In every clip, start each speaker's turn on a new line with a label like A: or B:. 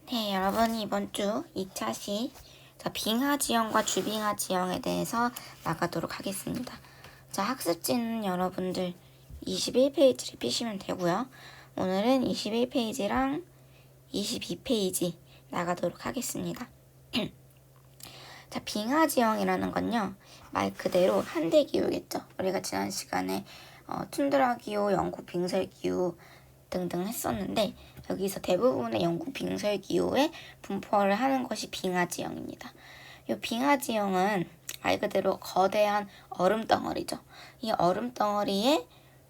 A: 네, 여러분 이번 주 2차 시 빙하 지형과 주빙하 지형에 대해서 나가도록 하겠습니다. 자, 학습지는 여러분들 21페이지를 피시면 되고요. 오늘은 21페이지랑 22페이지 나가도록 하겠습니다. 자, 빙하 지형이라는 건요, 말 그대로 한대 기후겠죠. 우리가 지난 시간에 툰드라 기후, 영국 빙설 기후 등등 했었는데, 여기서 대부분의 영국 빙설 기후에 분포를 하는 것이 빙하 지형입니다. 이 빙하 지형은 말 그대로 거대한 얼음 덩어리죠. 이 얼음 덩어리의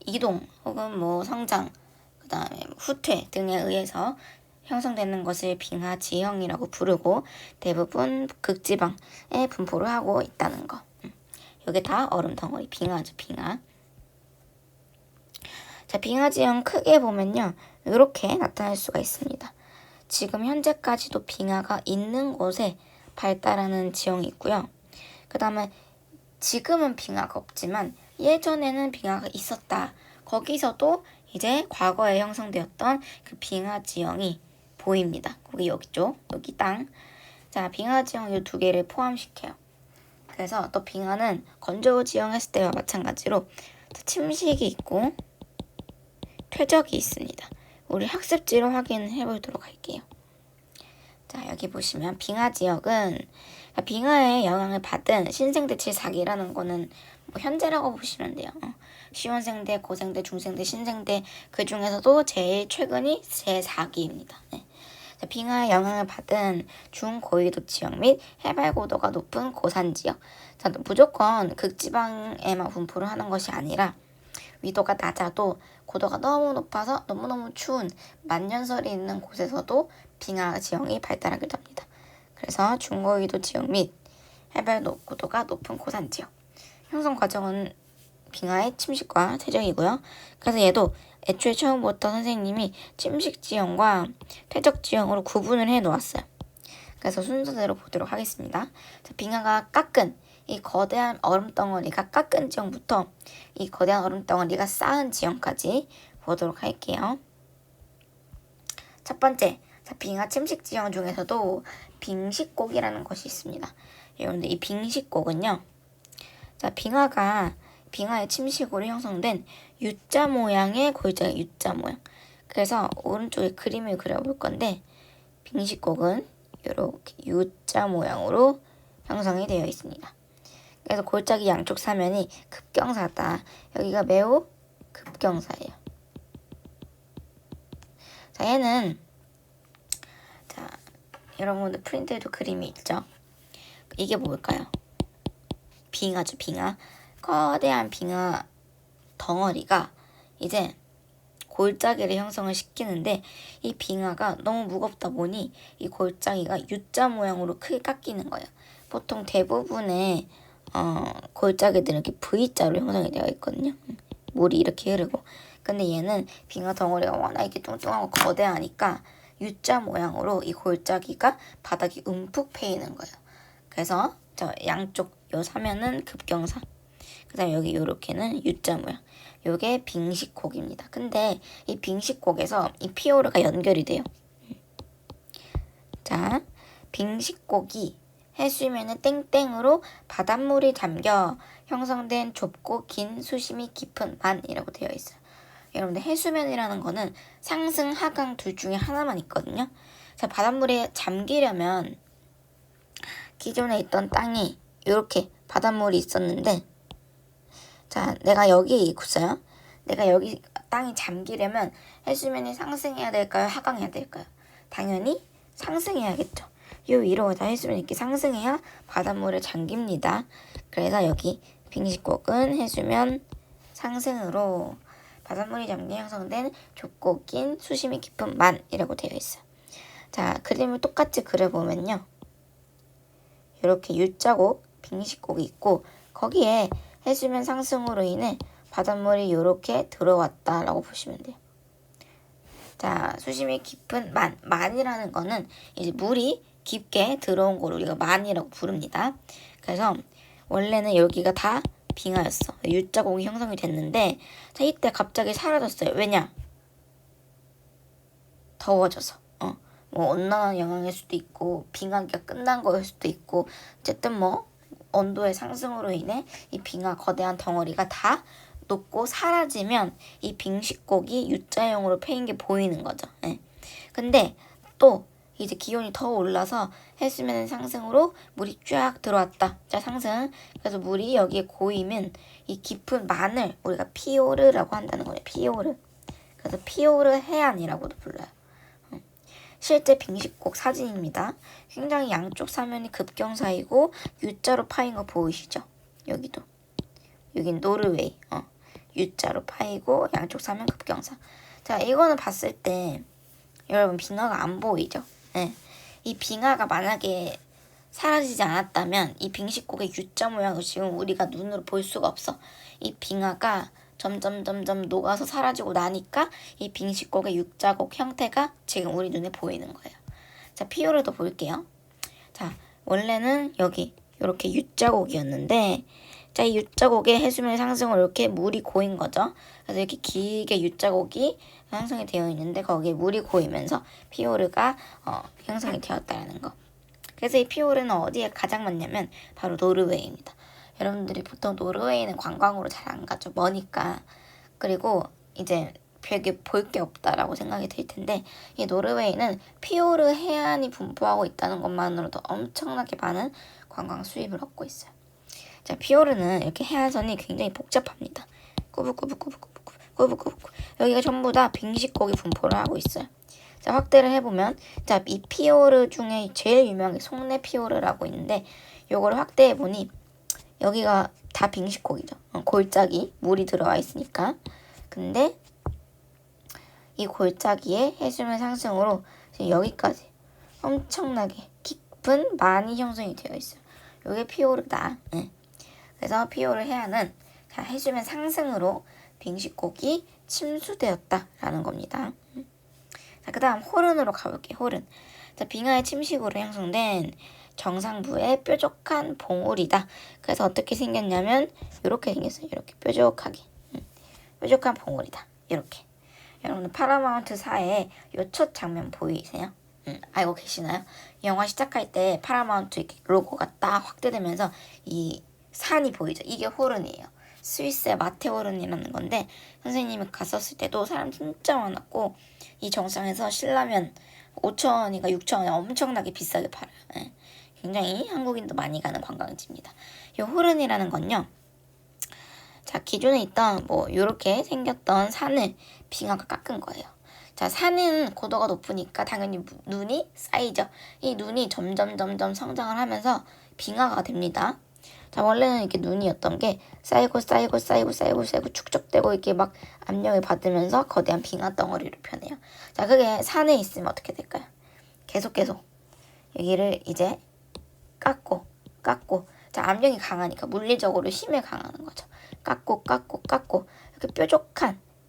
A: 이동 혹은 성장, 그 다음에 후퇴 등에 의해서 형성되는 것을 빙하 지형이라고 부르고, 대부분 극지방에 분포를 하고 있다는 거. 이게 다 얼음 덩어리, 빙하죠, 빙하. 자, 빙하 지형 크게 보면요, 이렇게 나타날 수가 있습니다. 지금 현재까지도 빙하가 있는 곳에 발달하는 지형이 있고요. 그 다음에 지금은 빙하가 없지만 예전에는 빙하가 있었다. 거기서도 이제 과거에 형성되었던 그 빙하 지형이 보입니다. 거기 여기 쪽, 여기 땅. 자, 빙하 지형 이 두 개를 포함시켜요. 그래서 또 빙하는 건조 지형 했을 때와 마찬가지로 침식이 있고 퇴적이 있습니다. 우리 학습지로 확인해 보도록 할게요. 자, 여기 보시면 빙하 지역은 빙하의 영향을 받은 신생대 제4기라는 거는 현재라고 보시면 돼요. 시원생대, 고생대, 중생대, 신생대, 그 중에서도 제일 최근이 제4기입니다. 네. 자, 빙하의 영향을 받은 중고위도 지역 및 해발 고도가 높은 고산 지역. 자, 무조건 극지방에만 분포를 하는 것이 아니라 위도가 낮아도 고도가 너무 높아서 너무너무 추운 만년설이 있는 곳에서도 빙하 지형이 발달하기도 합니다. 그래서 중고위도 지역 및 해발 고도가 높은 고산 지역. 형성 과정은 빙하의 침식과 퇴적이고요. 그래서 얘도 애초에 처음부터 선생님이 침식 지형과 퇴적 지형으로 구분을 해 놓았어요. 그래서 순서대로 보도록 하겠습니다. 자, 빙하가 깎은 이 거대한 얼음덩어리가 깎은 지형부터 이 거대한 얼음덩어리가 쌓은 지형까지 보도록 할게요. 첫 번째, 빙하 침식 지형 중에서도 빙식곡이라는 것이 있습니다. 여러분들 이 빙식곡은요, 빙하의 침식으로 형성된 U자 모양의 골짜기, U자 모양. 그래서 오른쪽에 그림을 그려볼 건데, 빙식곡은 이렇게 U자 모양으로 형성이 되어 있습니다. 그래서 골짜기 양쪽 사면이 급경사다. 여기가 매우 급경사예요. 자, 얘는 여러분들 프린트에도 그림이 있죠. 이게 뭘까요? 빙하죠, 빙하. 거대한 빙하 덩어리가 이제 골짜기를 형성을 시키는데, 이 빙하가 너무 무겁다 보니 이 골짜기가 U자 모양으로 크게 깎이는 거예요. 보통 대부분의 골짜기들은 이렇게 V자로 형성이 되어 있거든요. 물이 이렇게 흐르고. 근데 얘는 빙하 덩어리가 워낙 이렇게 뚱뚱하고 거대하니까 U자 모양으로 이 골짜기가 바닥이 움푹 패이는 거예요. 그래서 저 양쪽 요 사면은 급경사, 그 다음에 여기 요렇게는 U자 모양. 요게 빙식곡입니다. 근데 이 빙식곡에서 이 피오르가 연결이 돼요. 자, 빙식곡이 해수면은 땡땡으로 바닷물이 잠겨 형성된 좁고 긴 수심이 깊은 만이라고 되어 있어요. 여러분들 해수면이라는 거는 상승, 하강 둘 중에 하나만 있거든요. 자, 바닷물에 잠기려면 기존에 있던 땅이 이렇게 바닷물이 있었는데, 자, 내가 여기에 있어요. 내가 여기 땅이 잠기려면 해수면이 상승해야 될까요? 하강해야 될까요? 당연히 상승해야겠죠. 이 위로 다 해수면이 이렇게 상승해야 바닷물에 잠깁니다. 그래서 여기 빙식곡은 해수면 상승으로 바닷물이 잠겨 형성된 좁고 긴 수심이 깊은 만이라고 되어 있어요. 자, 그림을 똑같이 그려보면요, 이렇게 U자곡, 빙식곡이 있고, 거기에 해수면 상승으로 인해 바닷물이 이렇게 들어왔다라고 보시면 돼요. 자, 수심이 깊은 만이라는 거는 이제 물이 깊게 들어온 걸 우리가 만이라고 부릅니다. 그래서 원래는 여기가 다 빙하였어. U자곡이 형성이 됐는데, 자, 이때 갑자기 사라졌어요. 왜냐? 더워져서. 뭐 온난화 영향일 수도 있고 빙하기가 끝난 거일 수도 있고 어쨌든 뭐 온도의 상승으로 인해 이 빙하 거대한 덩어리가 다 녹고 사라지면 이 빙식곡이 U자형으로 패인 게 보이는 거죠. 예. 근데 또 이제 기온이 더 올라서 해수면 상승으로 물이 쫙 들어왔다. 자, 상승. 그래서 물이 여기에 고이면 이 깊은 만을 우리가 피오르라고 한다는 거예요. 피오르. 그래서 피오르 해안이라고도 불러요. 실제 빙식곡 사진입니다. 굉장히 양쪽 사면이 급경사이고 U자로 파인 거 보이시죠? 여기도. 여긴 노르웨이. U자로 파이고 양쪽 사면 급경사. 자, 이거는 봤을 때 여러분 빙하가 안 보이죠? 네. 이 빙하가 만약에 사라지지 않았다면 이 빙식곡의 U자 모양을 지금 우리가 눈으로 볼 수가 없어. 이 빙하가 점점 녹아서 사라지고 나니까 이 빙식곡의 U자곡 형태가 지금 우리 눈에 보이는 거예요. 자, 피오르도 볼게요. 자, 원래는 여기 이렇게 U자곡이었는데 자, 이 U자곡의 해수면 상승으로 이렇게 물이 고인 거죠. 그래서 이렇게 길게 U자곡이 형성이 되어 있는데 거기에 물이 고이면서 피오르가 형성이 되었다는 거. 그래서 이 피오르는 어디에 가장 많냐면 바로 노르웨이입니다. 여러분들이 보통 노르웨이는 관광으로 잘 안 가죠. 머니까. 그리고 이제 별게 볼 게 없다라고 생각이 들 텐데 이 노르웨이는 피오르 해안이 분포하고 있다는 것만으로도 엄청나게 많은 관광 수입을 얻고 있어요. 자, 피오르는 이렇게 해안선이 굉장히 복잡합니다. 꾸북꾸북 여기가 전부 다 빙식곡이 분포를 하고 있어요. 자, 확대를 해보면 자, 이 피오르 중에 제일 유명한 게 송내 피오르라고 있는데 요거를 확대해보니 여기가 다 빙식곡이죠. 골짜기 물이 들어와 있으니까. 근데 이 골짜기의 해수면 상승으로 지금 여기까지 엄청나게 깊은 만이 형성이 되어 있어요. 요게 피오르다. 네. 그래서 피오르 해안은 해수면 상승으로 빙식곡이 침수되었다라는 겁니다. 자, 그 다음 호른으로 가볼게요. 호른. 자, 빙하의 침식으로 형성된 정상부의 뾰족한 봉우리다. 그래서 어떻게 생겼냐면 이렇게 생겼어요. 이렇게 뾰족하게. 뾰족한 봉우리다. 이렇게. 여러분들 파라마운트 4의 요 첫 장면 보이세요? 알고 계시나요? 영화 시작할 때 파라마운트 이렇게 로고가 딱 확대되면서 이 산이 보이죠? 이게 호른이에요. 스위스의 마테호른이라는 건데 선생님이 갔었을 때도 사람 진짜 많았고 이 정상에서 신라면 5,000원인가 6,000원에 엄청나게 비싸게 팔아요. 네. 굉장히 한국인도 많이 가는 관광지입니다. 이 호른이라는 건요. 자, 기존에 있던 뭐 이렇게 생겼던 산을 빙하가 깎은 거예요. 자, 산은 고도가 높으니까 당연히 눈이 쌓이죠. 이 눈이 점점 성장을 하면서 빙하가 됩니다. 자, 원래는 이렇게 눈이었던 게 쌓이고 축적되고 이렇게 막 압력을 받으면서 거대한 빙하 덩어리로 변해요. 자, 그게 산에 있으면 어떻게 될까요? 계속 여기를 이제 깎고 자, 압력이 강하니까 물리적으로 힘에 강하는 거죠. 깎고 이렇게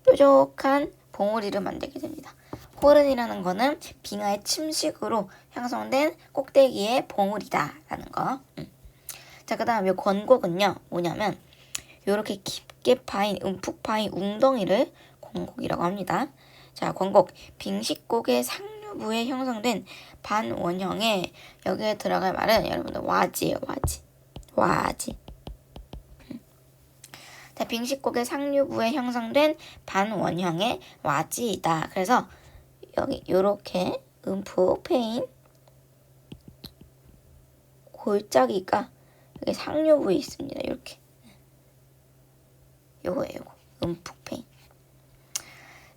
A: 뾰족한 봉우리를 만들게 됩니다. 호른이라는 거는 빙하의 침식으로 형성된 꼭대기의 봉우리다라는 거. 자, 그 다음 이 권곡은요, 뭐냐면 이렇게 깊게 파인, 움푹 파인 웅덩이를 권곡이라고 합니다. 자, 권곡, 빙식곡의 상류부에 형성된 반원형의 여기에 들어갈 말은 여러분들 와지예요, 와지. 자, 빙식곡의 상류부에 형성된 반원형의 와지이다. 그래서 여기 요렇게 움푹 패인 골짜기가 여기 상류부에 있습니다. 이렇게. 요거예요. 움푹 패인.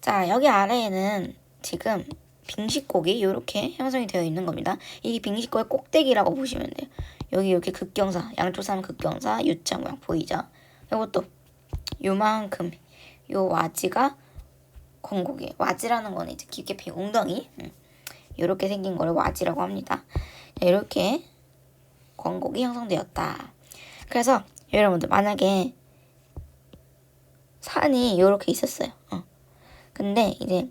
A: 자, 여기 아래에는 지금 빙식곡이 이렇게 형성이 되어 있는 겁니다. 이게 빙식곡의 꼭대기라고 보시면 돼요. 여기 이렇게 급경사, 양쪽 사면 급경사, U자 모양 보이죠? 이것도 요만큼 요 와지가 권곡이에요. 와지라는 거는 이제 깊게 핀 웅덩이. 이렇게 생긴 거를 와지라고 합니다. 자, 이렇게 권곡이 형성되었다. 그래서 여러분들 만약에 산이 이렇게 있었어요. 근데 이제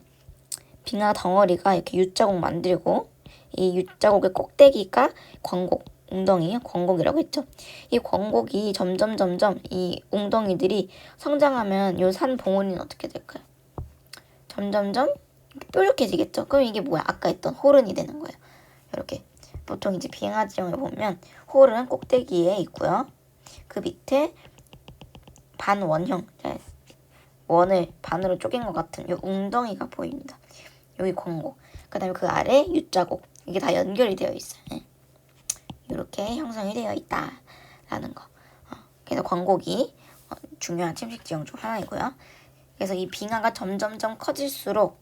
A: 빙하 덩어리가 이렇게 U자곡 만들고 이 U자곡의 꼭대기가 권곡, 웅덩이, 권곡이라고 했죠. 이 권곡이 점점 이 웅덩이들이 성장하면 이 산 봉우리는 어떻게 될까요? 점점 뾰족해지겠죠. 그럼 이게 뭐야? 아까 했던 홀은이 되는 거예요. 이렇게 보통 이제 빙하 지형을 보면 홀은 꼭대기에 있고요. 그 밑에 반원형, 원을 반으로 쪼갠 것 같은 이 웅덩이가 보입니다. 여기 권곡. 그 다음에 그 아래 U자곡. 이게 다 연결이 되어 있어요. 이렇게 형성이 되어 있다라는 거. 그래서 권곡이 중요한 침식 지형 중 하나이고요. 그래서 이 빙하가 점점점 커질수록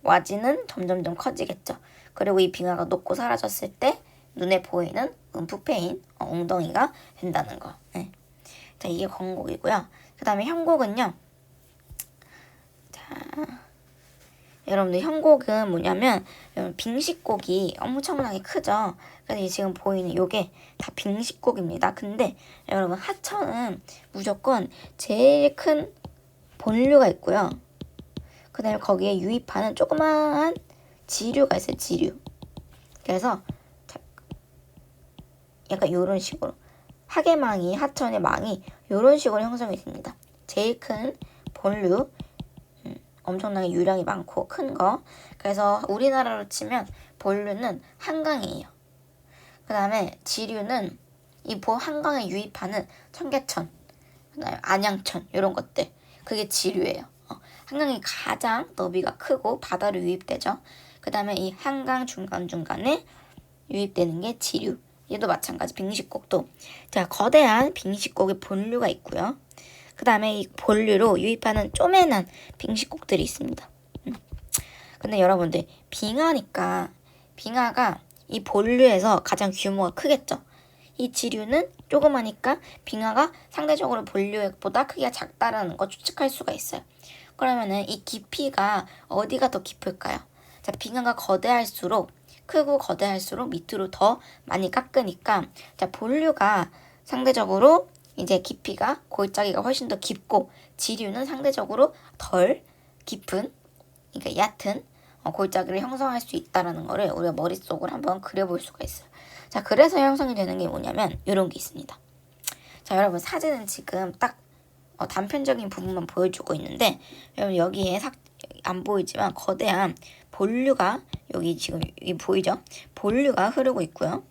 A: 와지는 점점점 커지겠죠. 그리고 이 빙하가 녹고 사라졌을 때 눈에 보이는 움푹 패인 웅덩이가 된다는 거. 자, 이게 권곡이고요. 그 다음에 형곡은요. 자, 여러분들 형곡은 뭐냐면 빙식곡이 엄청나게 크죠. 그래서 지금 보이는 요게 다 빙식곡입니다. 근데 여러분 하천은 무조건 제일 큰 본류가 있고요. 그 다음에 거기에 유입하는 조그마한 지류가 있어요. 지류. 그래서 약간 요런 식으로 하계망이 하천의 망이 요런 식으로 형성이 됩니다. 제일 큰 본류, 엄청나게 유량이 많고 큰 거. 그래서 우리나라로 치면 본류는 한강이에요. 그 다음에 지류는 이 한강에 유입하는 청계천, 그다음에 안양천 이런 것들. 그게 지류예요. 한강이 가장 너비가 크고 바다로 유입되죠. 그 다음에 이 한강 중간중간에 유입되는 게 지류. 얘도 마찬가지 빙식곡도. 자, 거대한 빙식곡의 본류가 있고요. 그 다음에 이 본류로 유입하는 쪼매난 빙식곡들이 있습니다. 근데 여러분들 빙하니까 빙하가 이 본류에서 가장 규모가 크겠죠. 이 지류는 조그마니까 빙하가 상대적으로 본류보다 크기가 작다라는 거 추측할 수가 있어요. 그러면은 이 깊이가 어디가 더 깊을까요? 자, 빙하가 크고 거대할수록 밑으로 더 많이 깎으니까 자, 본류가 상대적으로 이제 깊이가 골짜기가 훨씬 더 깊고 지류는 상대적으로 덜 깊은 그러니까 얕은 골짜기를 형성할 수 있다라는 거를 우리가 머릿속으로 한번 그려볼 수가 있어요. 자, 그래서 형성이 되는 게 뭐냐면 이런 게 있습니다. 자, 여러분 사진은 지금 딱 단편적인 부분만 보여주고 있는데 여러분 여기에 안 보이지만 거대한 본류가 여기 지금 이 보이죠? 본류가 흐르고 있고요.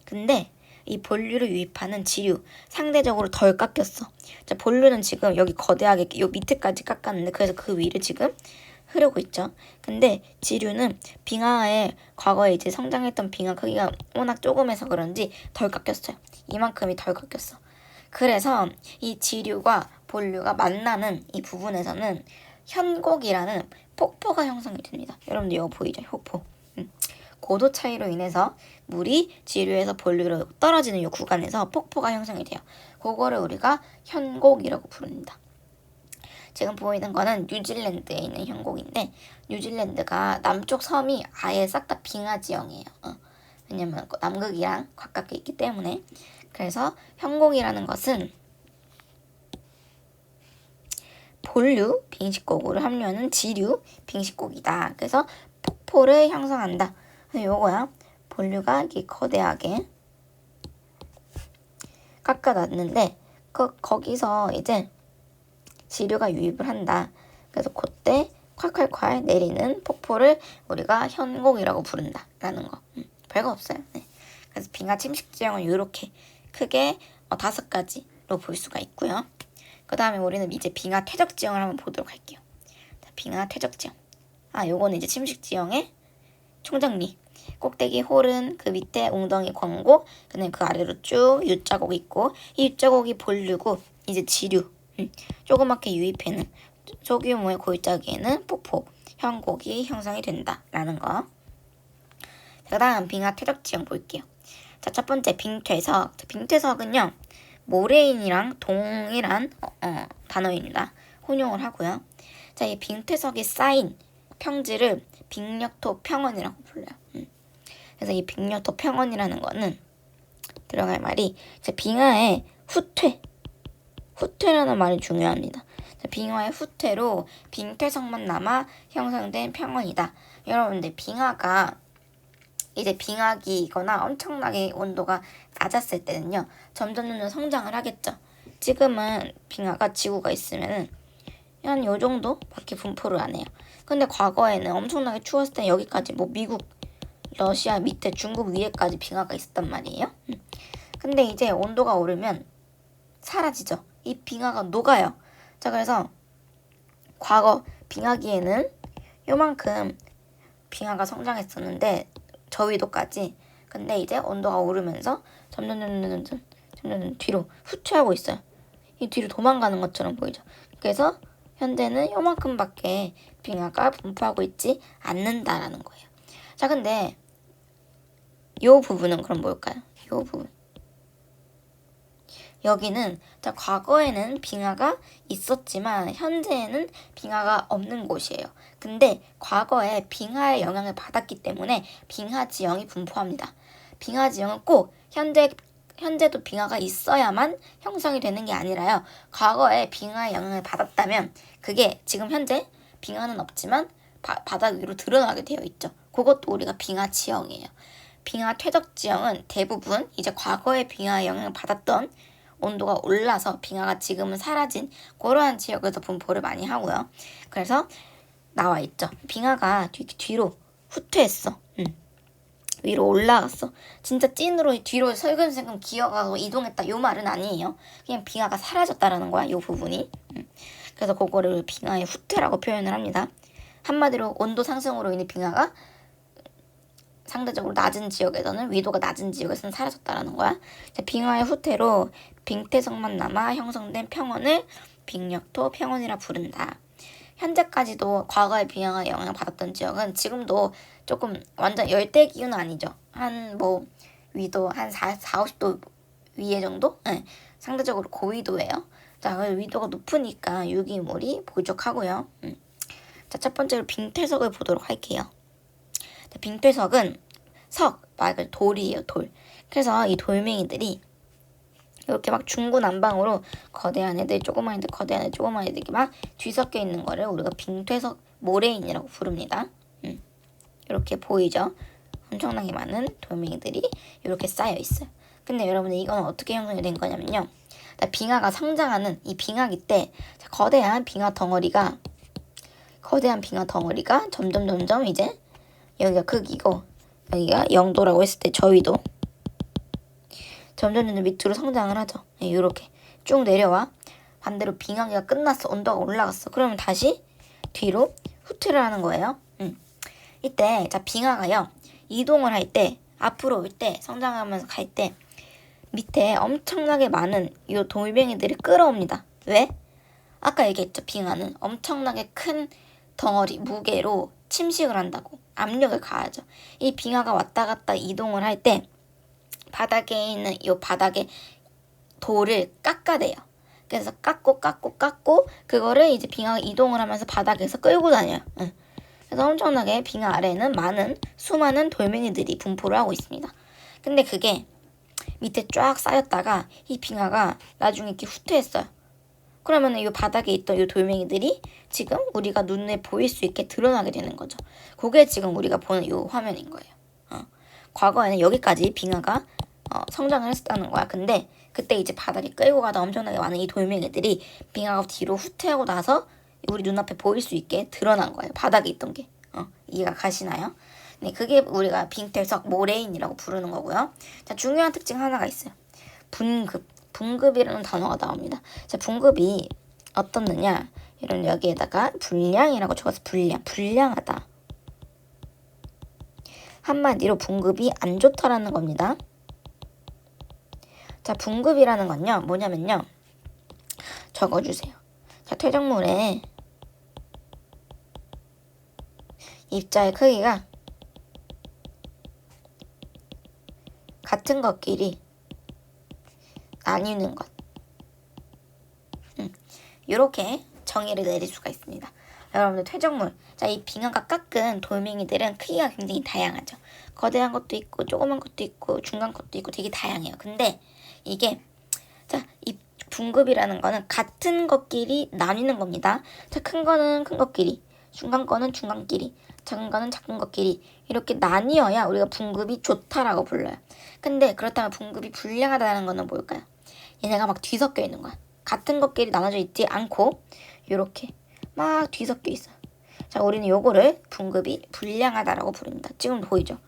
A: 근데 이 본류를 유입하는 지류 상대적으로 덜 깎였어. 자, 본류는 지금 여기 거대하게 요 밑에까지 깎았는데 그래서 그 위를 지금 흐르고 있죠. 근데 지류는 빙하에 과거에 이제 성장했던 빙하 크기가 워낙 조금해서 그런지 덜 깎였어요. 이만큼이 덜 깎였어. 그래서 이 지류가 본류가 만나는 이 부분에서는 현곡이라는 폭포가 형성이 됩니다. 여러분들 이거 보이죠? 폭포. 고도 차이로 인해서 물이 지류에서 본류로 떨어지는 이 구간에서 폭포가 형성이 돼요. 그거를 우리가 현곡이라고 부릅니다. 지금 보이는 거는 뉴질랜드에 있는 현곡인데 뉴질랜드가 남쪽 섬이 아예 싹 다 빙하 지형이에요. 왜냐면 남극이랑 가깝게 있기 때문에. 그래서 현곡이라는 것은 본류 빙식곡으로 함유하는 지류 빙식곡이다. 그래서 폭포를 형성한다. 요거야. 본류가 이렇게 거대하게 깎아놨는데 거기서 이제 지류가 유입을 한다. 그래서 그때 콸콸콸 내리는 폭포를 우리가 현곡이라고 부른다라는 거. 별거 없어요. 네. 그래서 빙하 침식 지형은 이렇게 크게 5가지로 볼 수가 있고요. 그 다음에 우리는 이제 빙하 퇴적 지형을 한번 보도록 할게요. 자, 빙하 퇴적 지형. 요거는 이제 침식 지형의 총정리. 꼭대기 홀은 그 밑에 웅덩이 권곡, 그다음에 그 아래로 쭉 U자곡이 있고 이 U자곡이 본류고 이제 지류. 조그맣게 유입해는 소규모의 골짜기에는 폭포, 현곡이 형성이 된다라는 거. 그 다음 빙하 퇴적 지형 볼게요. 자, 첫 번째 빙퇴석. 빙퇴석은요 모레인이랑 동일한 단어입니다. 혼용을 하고요. 자, 이 빙퇴석이 쌓인 평지를 빙력토 평원이라고 불러요. 그래서 이 빙력토 평원이라는 거는 들어갈 말이 빙하의 후퇴라는 말이 중요합니다. 빙하의 후퇴로 빙퇴석만 남아 형성된 평원이다. 여러분들 빙하가 이제 빙하기거나 엄청나게 온도가 낮았을 때는요 점점 성장을 하겠죠. 지금은 빙하가 지구가 있으면은 한 요 정도밖에 분포를 안 해요. 근데 과거에는 엄청나게 추웠을 때 여기까지 뭐 미국, 러시아 밑에 중국 위에까지 빙하가 있었단 말이에요. 근데 이제 온도가 오르면 사라지죠. 이 빙하가 녹아요. 자, 그래서 과거 빙하기에는 요만큼 빙하가 성장했었는데 저위도까지. 근데 이제 온도가 오르면서 점점 뒤로 후퇴하고 있어요. 이 뒤로 도망가는 것처럼 보이죠. 그래서 현재는 요만큼밖에 빙하가 분포하고 있지 않는다라는 거예요. 자, 근데 요 부분은 그럼 뭘까요? 요 부분. 여기는 자, 과거에는 빙하가 있었지만 현재에는 빙하가 없는 곳이에요. 근데 과거에 빙하의 영향을 받았기 때문에 빙하 지형이 분포합니다. 빙하 지형은 꼭 현재도 빙하가 있어야만 형성이 되는 게 아니라요. 과거에 빙하의 영향을 받았다면 그게 지금 현재 빙하는 없지만 바닥 위로 드러나게 되어 있죠. 그것도 우리가 빙하 지형이에요. 빙하 퇴적 지형은 대부분 이제 과거에 빙하의 영향을 받았던 온도가 올라서 빙하가 지금은 사라진 그러한 지역에서 분포를 많이 하고요. 그래서 나와 있죠. 빙하가 뒤로 후퇴했어. 위로 올라갔어. 진짜 찐으로 뒤로 슬금슬금 기어가고 이동했다. 요 말은 아니에요. 그냥 빙하가 사라졌다라는 거야. 요 부분이. 그래서 그거를 빙하의 후퇴라고 표현을 합니다. 한마디로 온도 상승으로 인해 빙하가 상대적으로 낮은 지역에서는 위도가 낮은 지역에서는 사라졌다라는 거야. 빙하의 후퇴로 빙태석만 남아 형성된 평원을 빙력토 평원이라 부른다. 현재까지도 과거의 빙하가 영향을 받았던 지역은 지금도 조금 완전 열대 기후는 아니죠. 한 뭐 위도 한 50도 위에 정도? 네. 상대적으로 고위도예요. 자, 위도가 높으니까 유기물이 부족하고요. 자, 첫 번째로 빙태석을 보도록 할게요. 자, 빙태석은 말 그대로 돌이에요, 돌. 그래서 이 돌멩이들이 이렇게 막 중구난방으로 거대한 애들, 조그만 애들, 거대한 애들, 조그만 애들이 막 뒤섞여 있는 거를 우리가 빙퇴석 모래인이라고 부릅니다. 이렇게 보이죠? 엄청나게 많은 돌멩이들이 이렇게 쌓여 있어요. 근데 여러분들 이건 어떻게 형성이 된 거냐면요. 빙하가 성장하는 이 빙하기 때 거대한 빙하 덩어리가 점점 이제 여기가 극이고 여기가 0도라고 했을 때 저위도 점점 밑으로 성장을 하죠. 이렇게 쭉 내려와. 반대로 빙하기가 끝났어. 온도가 올라갔어. 그러면 다시 뒤로 후퇴를 하는 거예요. 이때 자 빙하가요. 이동을 할 때 앞으로 올 때 성장하면서 갈 때 밑에 엄청나게 많은 이 돌멩이들이 끌어옵니다. 왜? 아까 얘기했죠. 빙하는 엄청나게 큰 덩어리 무게로 침식을 한다고. 압력을 가하죠. 이 빙하가 왔다 갔다 이동을 할 때 바닥에 있는 이 바닥에 돌을 깎아대요. 그래서 깎고 그거를 이제 빙하가 이동을 하면서 바닥에서 끌고 다녀요. 그래서 엄청나게 빙하 아래에는 수많은 돌멩이들이 분포를 하고 있습니다. 근데 그게 밑에 쫙 쌓였다가 이 빙하가 나중에 이렇게 후퇴했어요. 그러면 이 바닥에 있던 이 돌멩이들이 지금 우리가 눈에 보일 수 있게 드러나게 되는 거죠. 그게 지금 우리가 보는 이 화면인 거예요. 과거에는 여기까지 빙하가 성장을 했었다는 거야. 근데 그때 이제 바닥에 끌고 가다 엄청나게 많은 이 돌멩이들이 빙하가 뒤로 후퇴하고 나서 우리 눈앞에 보일 수 있게 드러난 거예요. 바닥에 있던 게. 이해가 가시나요? 네, 그게 우리가 빙태석 모래인이라고 부르는 거고요. 자, 중요한 특징 하나가 있어요. 분급이라는 단어가 나옵니다. 자, 분급이 어떻느냐? 이런 여기에다가 불량이라고 적어서 불량하다. 한마디로 분급이 안 좋다라는 겁니다. 자, 분급이라는 건요, 뭐냐면요. 적어주세요. 자, 퇴적물의 입자의 크기가 같은 것끼리 나뉘는 것. 이렇게 정의를 내릴 수가 있습니다. 여러분들 퇴적물. 자, 이 빙하가 깎은 돌멩이들은 크기가 굉장히 다양하죠. 거대한 것도 있고 조그만 것도 있고 중간 것도 있고 되게 다양해요. 근데 이게 이 분급이라는 거는 같은 것끼리 나뉘는 겁니다. 자, 큰 거는 큰 것끼리, 중간 거는 중간끼리, 작은 거는 작은 것끼리 이렇게 나뉘어야 우리가 분급이 좋다라고 불러요. 근데 그렇다면 분급이 불량하다는 거는 뭘까요? 얘네가 막 뒤섞여 있는 거야. 같은 것끼리 나눠져 있지 않고 이렇게 막 뒤섞여 있어요. 자, 우리는 요거를 분급이 불량하다라고 부릅니다. 지금 보이죠?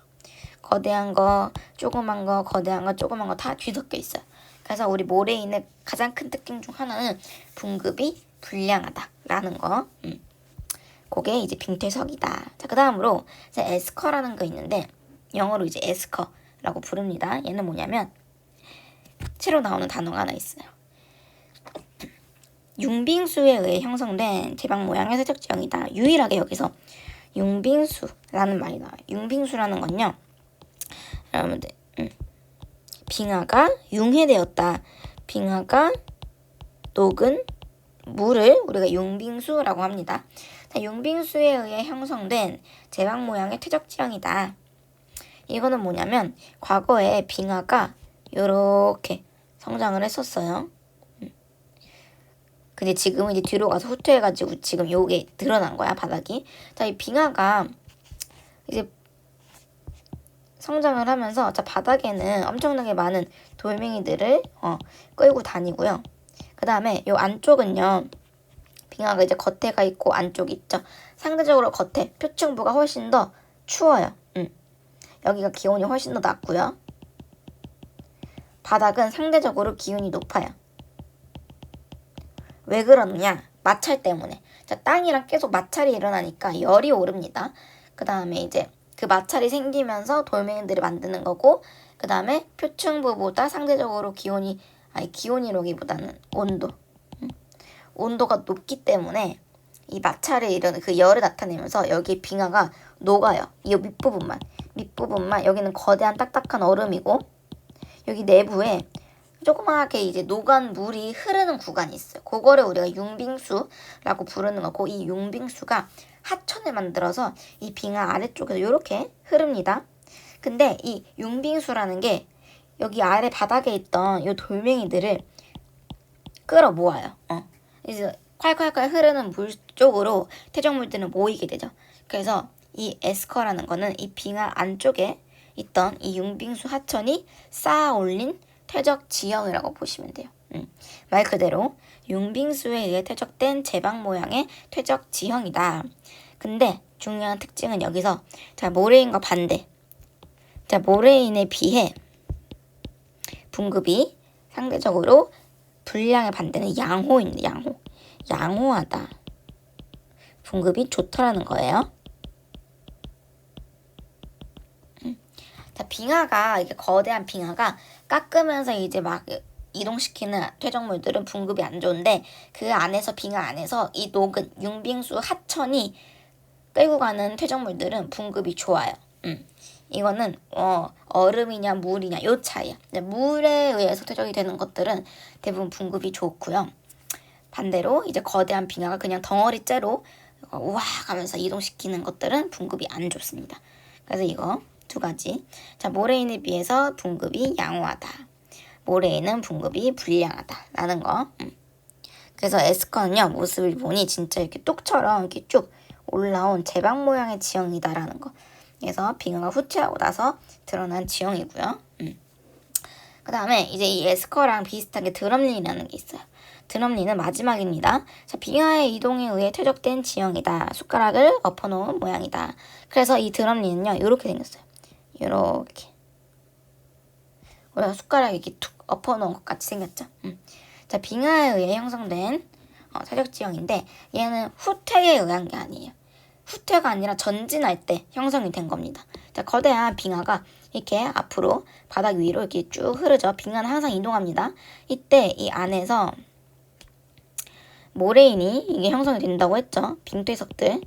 A: 거대한 거, 조그만 거, 거대한 거, 조그만 거 다 뒤섞여 있어요. 그래서 우리 모래인의 가장 큰 특징 중 하나는 분급이 불량하다라는 거. 그게 이제 빙퇴석이다. 자, 그 다음으로 에스커라는 거 있는데 영어로 이제 에스커라고 부릅니다. 얘는 뭐냐면 새로 나오는 단어가 하나 있어요. 융빙수에 의해 형성된 제방 모양의 세적 지형이다. 유일하게 여기서 융빙수라는 말이 나와요. 융빙수라는 건요, 여러분들, 빙하가 융해되었다. 빙하가 녹은 물을 우리가 융빙수라고 합니다. 자, 융빙수에 의해 형성된 제방 모양의 퇴적 지형이다. 이거는 뭐냐면 과거에 빙하가 이렇게 성장을 했었어요. 근데 지금은 이제 뒤로 가서 후퇴해가지고 지금 요게 드러난 거야, 바닥이. 자, 이 빙하가 이제 성장을 하면서 자, 바닥에는 엄청나게 많은 돌멩이들을 끌고 다니고요. 그 다음에 요 안쪽은요, 빙하가 이제 겉에가 있고 안쪽이 있죠. 상대적으로 겉에 표층부가 훨씬 더 추워요. 여기가 기온이 훨씬 더 낮고요. 바닥은 상대적으로 기온이 높아요. 왜 그러느냐? 마찰 때문에. 자, 땅이랑 계속 마찰이 일어나니까 열이 오릅니다. 그 다음에 이제 그 마찰이 생기면서 돌멩이들을 만드는 거고, 그 다음에 표층부보다 상대적으로 기온이라기보다는 온도가 높기 때문에 이 마찰을 일어나는 그 열을 나타내면서 여기 빙하가 녹아요. 이 밑부분만 여기는 거대한 딱딱한 얼음이고, 여기 내부에 조그맣게 이제 녹은 물이 흐르는 구간이 있어요. 그거를 우리가 융빙수라고 부르는 거고, 이 융빙수가 하천을 만들어서 이 빙하 아래쪽에서 이렇게 흐릅니다. 근데 이 융빙수라는 게 여기 아래 바닥에 있던 이 돌멩이들을 끌어 모아요. 그래서 콸콸콸 흐르는 물 쪽으로 퇴적물들은 모이게 되죠. 그래서 이 에스커라는 거는 이 빙하 안쪽에 있던 이 융빙수 하천이 쌓아 올린 퇴적 지형이라고 보시면 돼요. 말 그대로 융빙수에 의해 퇴적된 제방 모양의 퇴적 지형이다. 근데 중요한 특징은 여기서 자, 모래인과 반대. 자, 모래인에 비해 분급이 상대적으로 불량의 반대는 양호입니다. 양호하다. 분급이 좋다라는 거예요. 자, 빙하가 이게 거대한 빙하가 깎으면서 이제 막 이동시키는 퇴적물들은 분급이 안 좋은데, 그 안에서 빙하 안에서 이 녹은 융빙수 하천이 끌고 가는 퇴적물들은 분급이 좋아요. 이거는 얼음이냐 물이냐 요 차이야. 물에 의해서 퇴적이 되는 것들은 대부분 분급이 좋고요. 반대로 이제 거대한 빙하가 그냥 덩어리째로 우와 가면서 이동시키는 것들은 분급이 안 좋습니다. 그래서 이거 두 가지. 자, 모래인에 비해서 분급이 양호하다. 모래인은 분급이 불량하다라는 거. 그래서 에스커는요, 모습을 보니 진짜 이렇게 뚝처럼 이렇게 쭉 올라온 제방 모양의 지형이다라는 거. 그래서 빙하가 후퇴하고 나서 드러난 지형이고요. 그 다음에 이제 이 에스커랑 비슷하게 드럼린이라는 게 있어요. 드럼린은 마지막입니다. 자, 빙하의 이동에 의해 퇴적된 지형이다. 숟가락을 엎어놓은 모양이다. 그래서 이 드럼린은요, 이렇게 생겼어요. 이렇게 우리가 숟가락 이렇게 툭 엎어놓은 것 같이 생겼죠. 자, 빙하에 의해 형성된 퇴적 지형인데, 얘는 후퇴에 의한 게 아니에요. 후퇴가 아니라 전진할 때 형성이 된 겁니다. 자, 거대한 빙하가 이렇게 앞으로 바닥 위로 이렇게 쭉 흐르죠. 빙하는 항상 이동합니다. 이때 이 안에서 모래인이 이게 형성이 된다고 했죠. 빙퇴석들.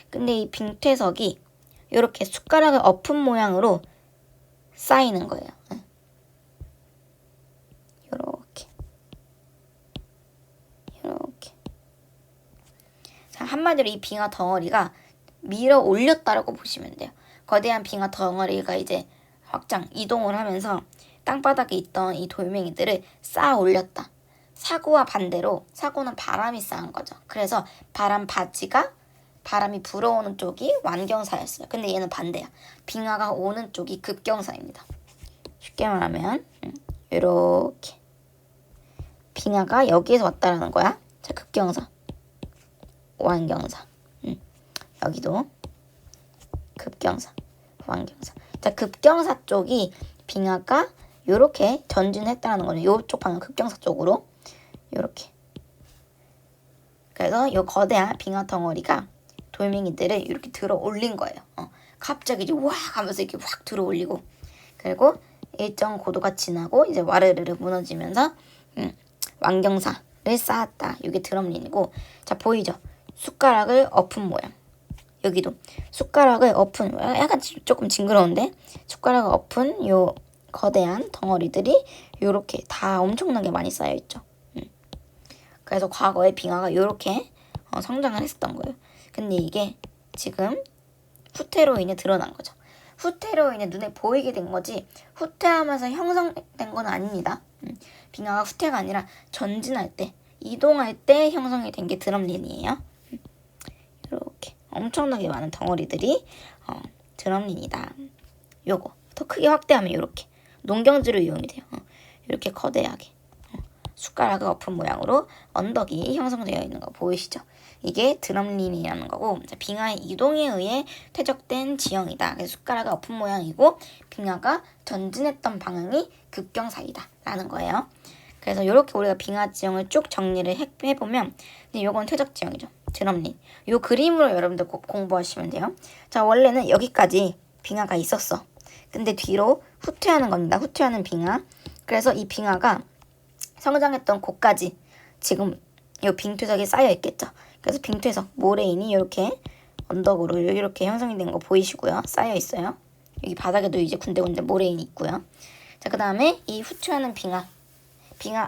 A: 근데 이 빙퇴석이 이렇게 숟가락을 엎은 모양으로 쌓이는 거예요. 이렇게. 자, 한마디로 이 빙하 덩어리가 밀어 올렸다라고 보시면 돼요. 거대한 빙하 덩어리가 이제 확장 이동을 하면서 땅바닥에 있던 이 돌멩이들을 쌓아 올렸다. 사고와 반대로, 사고는 바람이 쌓은 거죠. 그래서 바람이 불어오는 쪽이 완경사였어요. 근데 얘는 반대야. 빙하가 오는 쪽이 급경사입니다. 쉽게 말하면 이렇게 빙하가 여기에서 왔다라는 거야. 자, 급경사, 완경사. 여기도 급경사, 완경사. 자, 급경사 쪽이 빙하가 요렇게 전진했다는 거죠. 요쪽 방향 급경사 쪽으로 요렇게. 그래서 요 거대한 빙하 덩어리가 돌멩이들을 이렇게 들어 올린 거예요. 갑자기 이제 와 하면서 이렇게 확 들어 올리고, 그리고 일정 고도가 지나고 이제 와르르르 무너지면서 완경사를 쌓았다. 이게 드럼린이고, 자 보이죠? 숟가락을 엎은 모양. 여기도 숟가락을 엎은, 약간 조금 징그러운데, 숟가락을 엎은 요 거대한 덩어리들이 요렇게 다 엄청나게 많이 쌓여 있죠. 그래서 과거에 빙하가 요렇게 성장을 했었던 거예요. 근데 이게 지금 후퇴로 인해 드러난 거죠. 후퇴로 인해 눈에 보이게 된 거지, 후퇴하면서 형성된 건 아닙니다. 빙하가 후퇴가 아니라 전진할 때, 이동할 때 형성이 된 게 드럼린이에요. 이렇게 엄청나게 많은 덩어리들이 드럼린이다. 요거 더 크게 확대하면 이렇게 농경지로 이용이 돼요. 이렇게 거대하게 숟가락을 엎은 모양으로 언덕이 형성되어 있는 거 보이시죠? 이게 드럼린이라는 거고, 빙하의 이동에 의해 퇴적된 지형이다. 그래서 숟가락을 엎은 모양이고, 빙하가 전진했던 방향이 급경사이다 라는 거예요. 그래서 이렇게 우리가 빙하 지형을 쭉 정리를 해보면, 이건 퇴적 지형이죠. 드럼린. 이 그림으로 여러분들 꼭 공부하시면 돼요. 자, 원래는 여기까지 빙하가 있었어. 근데 뒤로 후퇴하는 겁니다. 후퇴하는 빙하. 그래서 이 빙하가 성장했던 곳까지 지금 이 빙퇴석이 쌓여 있겠죠. 그래서 빙퇴석, 모래인이 이렇게 언덕으로 이렇게 형성이 된 거 보이시고요. 쌓여 있어요. 여기 바닥에도 이제 군데군데 모래인이 있고요. 자, 그 다음에 이 후퇴하는 빙하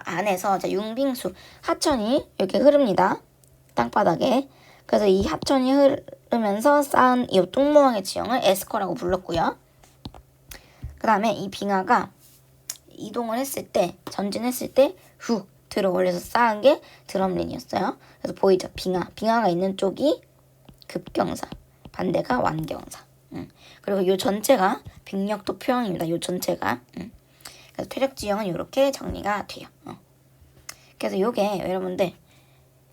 A: 안에서 융빙수, 하천이 이렇게 흐릅니다. 땅바닥에. 그래서 이 하천이 흐르면서 쌓은 이 똥모양의 지형을 에스커라고 불렀고요. 그 다음에 이 빙하가 이동을 했을 때, 전진했을 때 훅 들어 올려서 쌓은 게 드럼린이었어요. 그래서 보이죠? 빙하가 있는 쪽이 급경사, 반대가 완경사. 그리고 이 전체가 빙력도 표현입니다. 이 전체가. 그래서 퇴적 지형은 이렇게 정리가 돼요. 그래서 요게 여러분들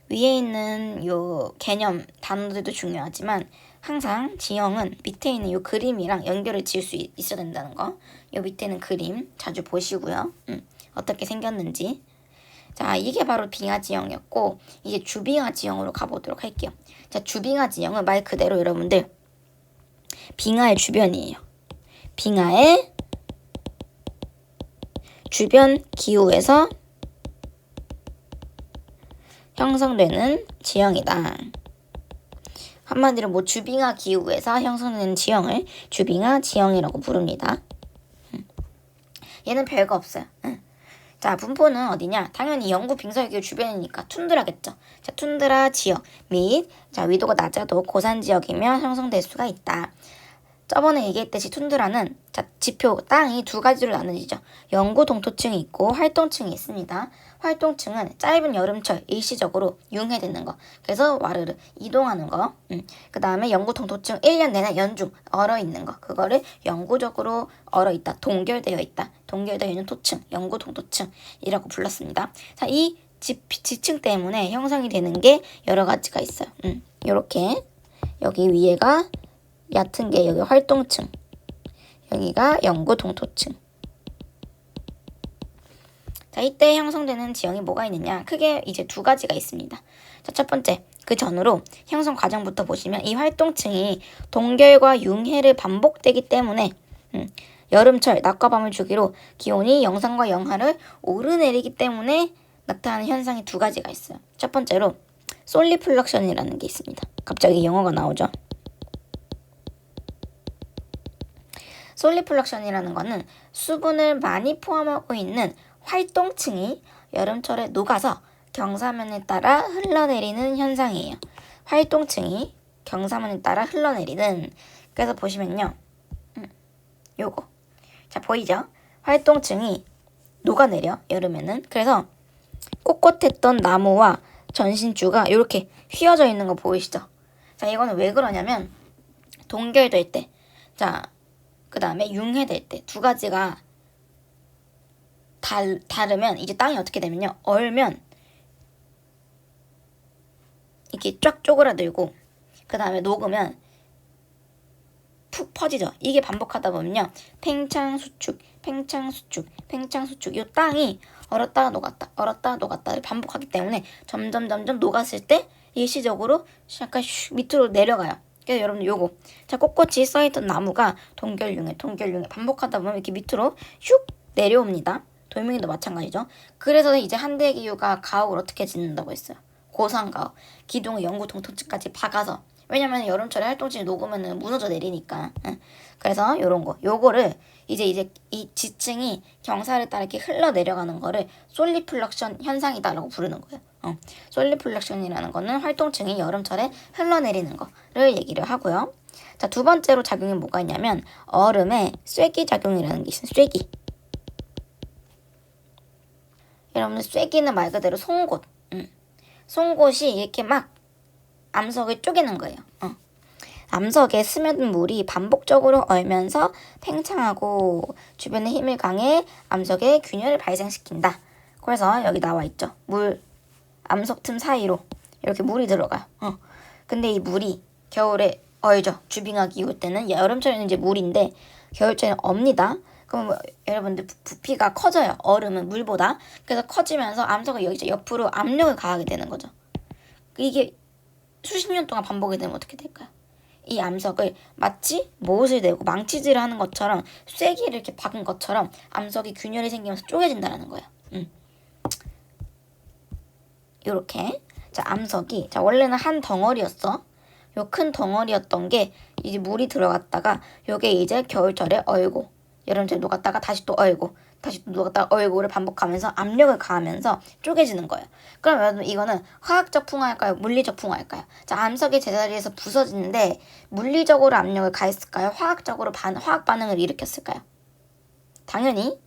A: 위에 있는 요 개념 단어들도 중요하지만, 항상 지형은 밑에 있는 요 그림이랑 연결을 지을 수 있어야 된다는 거. 요 밑에 있는 그림 자주 보시고요. 어떻게 생겼는지. 자, 이게 바로 빙하 지형이었고, 이제 주빙하 지형으로 가보도록 할게요. 자, 주빙하 지형은 말 그대로 여러분들 빙하의 주변이에요. 빙하의 주변 기후에서 형성되는 지형이다. 한마디로 뭐 주빙하 기후에서 형성되는 지형을 주빙하 지형이라고 부릅니다. 얘는 별거 없어요. 자, 분포는 어디냐? 당연히 영구 빙설기후 주변이니까 툰드라겠죠. 자, 툰드라 지역 및 위도가 낮아도 고산 지역이면 형성될 수가 있다. 저번에 얘기했듯이 툰드라는 지표 땅이 두 가지로 나눠지죠. 영구 동토층이 있고 활동층이 있습니다. 활동층은 짧은 여름철 일시적으로 융해되는 거. 그래서 와르르 이동하는 거. 그 다음에 영구 동토층 1년 내내 연중 얼어 있는 거. 그거를 영구적으로 얼어 있다. 동결되어 있다. 동결되어 있는 토층, 영구 동토층이라고 불렀습니다. 자, 이 지층 때문에 형성이 되는 게 여러 가지가 있어요. 요렇게 여기 위에가 얕은 게 여기 활동층, 여기가 영구 동토층. 자, 이때 형성되는 지형이 뭐가 있느냐? 크게 이제 두 가지가 있습니다. 자, 첫 번째, 그 전으로 형성 과정부터 보시면 이 활동층이 동결과 융해를 반복되기 때문에 여름철 낮과 밤을 주기로 기온이 영상과 영하를 오르내리기 때문에 나타나는 현상이 두 가지가 있어요. 첫 번째로 솔리플럭션이라는 게 있습니다. 갑자기 영어가 나오죠. 솔리플럭션이라는 거는 수분을 많이 포함하고 있는 활동층이 여름철에 녹아서 경사면에 따라 흘러내리는 현상이에요. 활동층이 경사면에 따라 흘러내리는. 그래서 보시면요. 요거. 자, 보이죠? 활동층이 녹아내려, 여름에는. 그래서 꼿꼿했던 나무와 전신주가 이렇게 휘어져 있는 거 보이시죠? 자, 이거는 왜 그러냐면 동결될 때, 자, 그 다음에 융해될 때 두 가지가 다르면 이제 땅이 어떻게 되면요, 얼면 이렇게 쫙 쪼그라들고, 그 다음에 녹으면 푹 퍼지죠. 이게 반복하다 보면요. 팽창수축, 팽창수축, 팽창수축. 이 땅이 얼었다가 녹았다, 얼었다가 녹았다를 반복하기 때문에 점점 녹았을 때 일시적으로 약간 슉 밑으로 내려가요. 그래서 여러분들 요거 자 꼿꼿이 써있던 나무가 동결융해 반복하다 보면 이렇게 밑으로 슉 내려옵니다. 돌멩이도 마찬가지죠. 그래서 이제 한대기후가 가옥을 어떻게 짓는다고 했어요. 고산가옥, 기둥을 영구 동토층까지 박아서 왜냐면 여름철에 활동층이 녹으면 무너져 내리니까. 그래서 요런 거 요거를 이제 이 지층이 경사를 따라 이렇게 흘러내려가는 거를 솔리플럭션 현상이다라고 부르는 거예요. 솔리플럭션이라는 거는 활동층이 여름철에 흘러내리는 거를 얘기를 하고요. 자, 두 번째로 작용이 뭐가 있냐면 얼음의 쐐기 작용이라는 게 있어요. 쐐기. 여러분들 쐐기는 말 그대로 송곳. 송곳이 이렇게 막 암석을 쪼개는 거예요. 암석에 스며든 물이 반복적으로 얼면서 팽창하고 주변에 힘을 가해 암석에 균열을 발생시킨다. 그래서 여기 나와 있죠. 물, 암석 틈 사이로 이렇게 물이 들어가요. 근데 이 물이 겨울에 얼죠. 주빙하 기후 때는 여름철에는 이제 물인데 겨울철에는 업니다. 그럼 여러분들 부피가 커져요. 얼음은 물보다. 그래서 커지면서 암석을 여기 옆으로 압력을 가하게 되는 거죠. 이게 수십 년 동안 반복이 되면 어떻게 될까요? 이 암석을 마치 못을 내고 망치질을 하는 것처럼 쐐기를 이렇게 박은 것처럼 암석이 균열이 생기면서 쪼개진다는 거예요. 요렇게 자 암석이 자 원래는 한 덩어리였어. 요 큰 덩어리였던 게 이제 물이 들어갔다가 요게 이제 겨울철에 얼고 여름철에 녹았다가 다시 또 얼고 다시 또 녹았다가 얼고를 반복하면서 압력을 가하면서 쪼개지는 거예요. 그럼 여러분 이거는 화학적 풍화일까요? 물리적 풍화일까요? 자 암석이 제자리에서 부서지는데 물리적으로 압력을 가했을까요? 화학적으로 화학 반응을 일으켰을까요? 당연히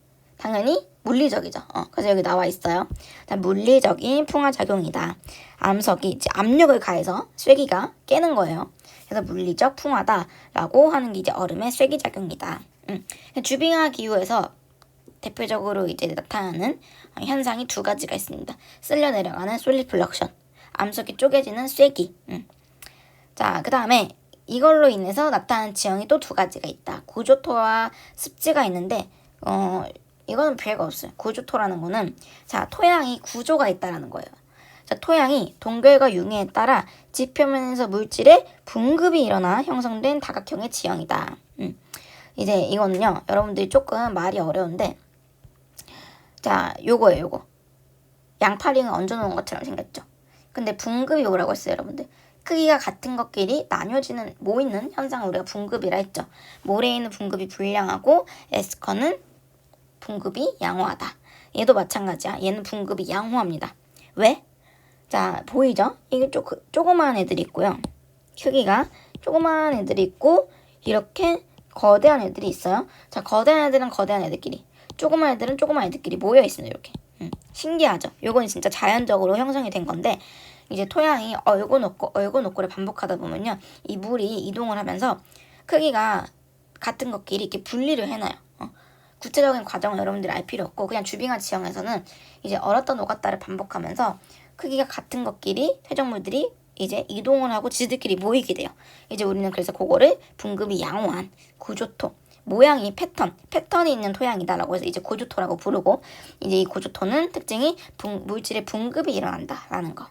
A: 물리적이죠. 그래서 여기 나와 있어요. 자, 물리적인 풍화작용이다. 암석이 이제 압력을 가해서 쐐기가 깨는 거예요. 그래서 물리적 풍화다라고 하는 게 이제 얼음의 쐐기작용이다. 주빙하 기후에서 대표적으로 이제 나타나는 현상이 두 가지가 있습니다. 쓸려 내려가는 솔리플럭션, 암석이 쪼개지는 쐐기. 자, 그 다음에 이걸로 인해서 나타나는 지형이 또 두 가지가 있다. 구조토와 습지가 있는데 이거는 별거 없어요. 구조토라는 거는 자 토양이 구조가 있다라는 거예요. 자 토양이 동결과 융해에 따라 지표면에서 물질의 분급이 일어나 형성된 다각형의 지형이다. 이제 이거는요 여러분들이 조금 말이 어려운데 자 요거예요. 요거 양파링을 얹어놓은 것처럼 생겼죠. 근데 분급이 오라고 했어요. 여러분들 크기가 같은 것끼리 나뉘어지는 모이는 현상을 우리가 분급이라 했죠. 모래에는 분급이 불량하고 에스커는 분급이 양호하다. 얘도 마찬가지야. 얘는 분급이 양호합니다. 왜? 자 보이죠? 이게 조그마한 애들이 있고요. 크기가 조그마한 애들이 있고 이렇게 거대한 애들이 있어요. 자 거대한 애들은 거대한 애들끼리 조그만 애들은 조그만 애들끼리 모여 있어요. 이렇게 신기하죠? 요건 진짜 자연적으로 형성이 된 건데 이제 토양이 얼고 녹고를 반복하다 보면요 이 물이 이동을 하면서 크기가 같은 것끼리 이렇게 분리를 해놔요. 구체적인 과정은 여러분들이 알 필요 없고 그냥 주빙하 지형에서는 이제 얼었다 녹았다를 반복하면서 크기가 같은 것끼리 퇴적물들이 이제 이동을 하고 지들끼리 모이게 돼요. 이제 우리는 그래서 그거를 분급이 양호한 구조토 모양이 패턴이 있는 토양이다라고 해서 이제 고조토라고 부르고 이제 이 고조토는 특징이 물질의 분급이 일어난다라는 거.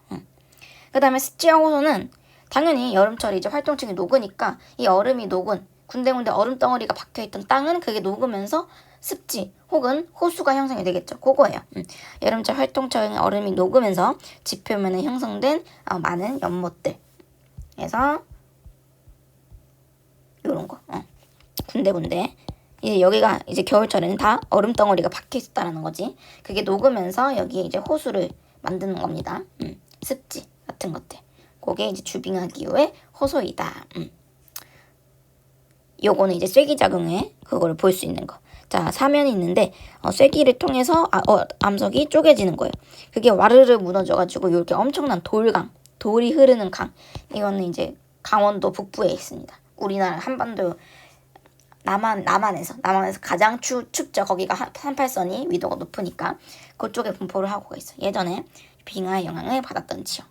A: 그 다음에 습지와 호소는 당연히 여름철에 이제 활동층이 녹으니까 이 얼음이 녹은 군데군데 얼음 덩어리가 박혀있던 땅은 그게 녹으면서 습지 혹은 호수가 형성이 되겠죠. 그거예요. 여름철 활동철에 얼음이 녹으면서 지표면에 형성된 많은 연못들. 그래서 요런 거. 군데군데. 이제 여기가 이제 겨울철에는 다 얼음 덩어리가 박혀 있었다는 거지. 그게 녹으면서 여기에 이제 호수를 만드는 겁니다. 습지 같은 것들. 그게 이제 주빙하 기후의 호소이다. 요거는 이제 쐐기작용에 그거를 볼 수 있는 거. 자, 사면이 있는데 쐐기를 통해서 암석이 쪼개지는 거예요. 그게 와르르 무너져가지고 이렇게 엄청난 돌이 흐르는 강. 이거는 이제 강원도 북부에 있습니다. 우리나라 한반도 남한에서 가장 춥죠. 거기가 38선이 위도가 높으니까 그쪽에 분포를 하고 있어요. 예전에 빙하의 영향을 받았던 지형.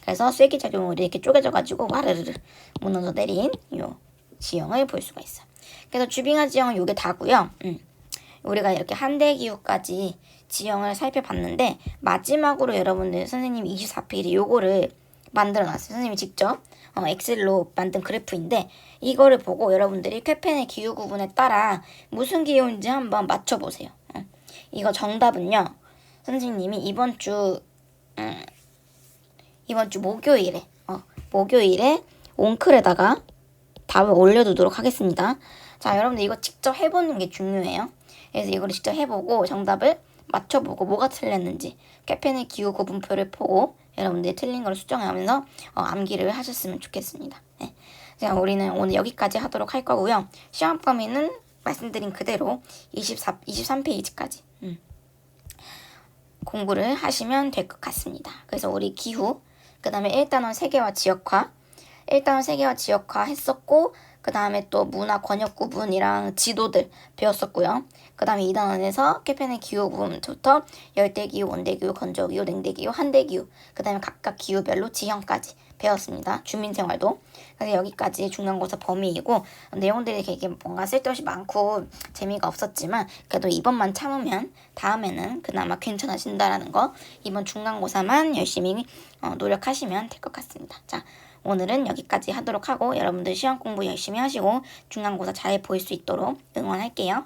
A: 그래서 쐐기작용으로 이렇게 쪼개져가지고 와르르르 무너져 내린 요 지형을 볼 수가 있어요. 그래서 주빙하 지형은 요게 다고요. 우리가 이렇게 한대기후까지 지형을 살펴봤는데 마지막으로 여러분들 선생님이 24페이지 요거를 만들어놨어요. 선생님이 직접 엑셀로 만든 그래프인데 이거를 보고 여러분들이 쾌펜의 기후 구분에 따라 무슨 기후인지 한번 맞춰보세요. 이거 정답은요. 선생님이 이번 주 목요일에 옹클에다가 답을 올려두도록 하겠습니다. 자, 여러분들 이거 직접 해보는 게 중요해요. 그래서 이거를 직접 해보고 정답을 맞춰보고 뭐가 틀렸는지 쾌펜의 기후 구분표를 보고 여러분들이 틀린 걸 수정하면서 암기를 하셨으면 좋겠습니다. 네. 자, 우리는 오늘 여기까지 하도록 할 거고요. 시험 범위는 말씀드린 그대로 23페이지까지 공부를 하시면 될 것 같습니다. 그래서 우리 기후, 그 다음에 1단원 세계화 지역화, 1단원 세계화 지역화 했었고 그 다음에 또 문화 권역 구분이랑 지도들 배웠었고요. 그 다음에 2단원에서 쾌펜의 기후 구분부터 열대기후, 온대기후, 건조기후, 냉대기후, 한대기후, 그 다음에 각각 기후별로 지형까지 배웠습니다. 주민생활도. 그래서 여기까지 중간고사 범위이고 내용들이 되게 뭔가 쓸데없이 많고 재미가 없었지만 그래도 이번만 참으면 다음에는 그나마 괜찮아진다라는 거 이번 중간고사만 열심히 노력하시면 될 것 같습니다. 자, 오늘은 여기까지 하도록 하고 여러분들 시험 공부 열심히 하시고 중간고사 잘 볼 수 있도록 응원할게요.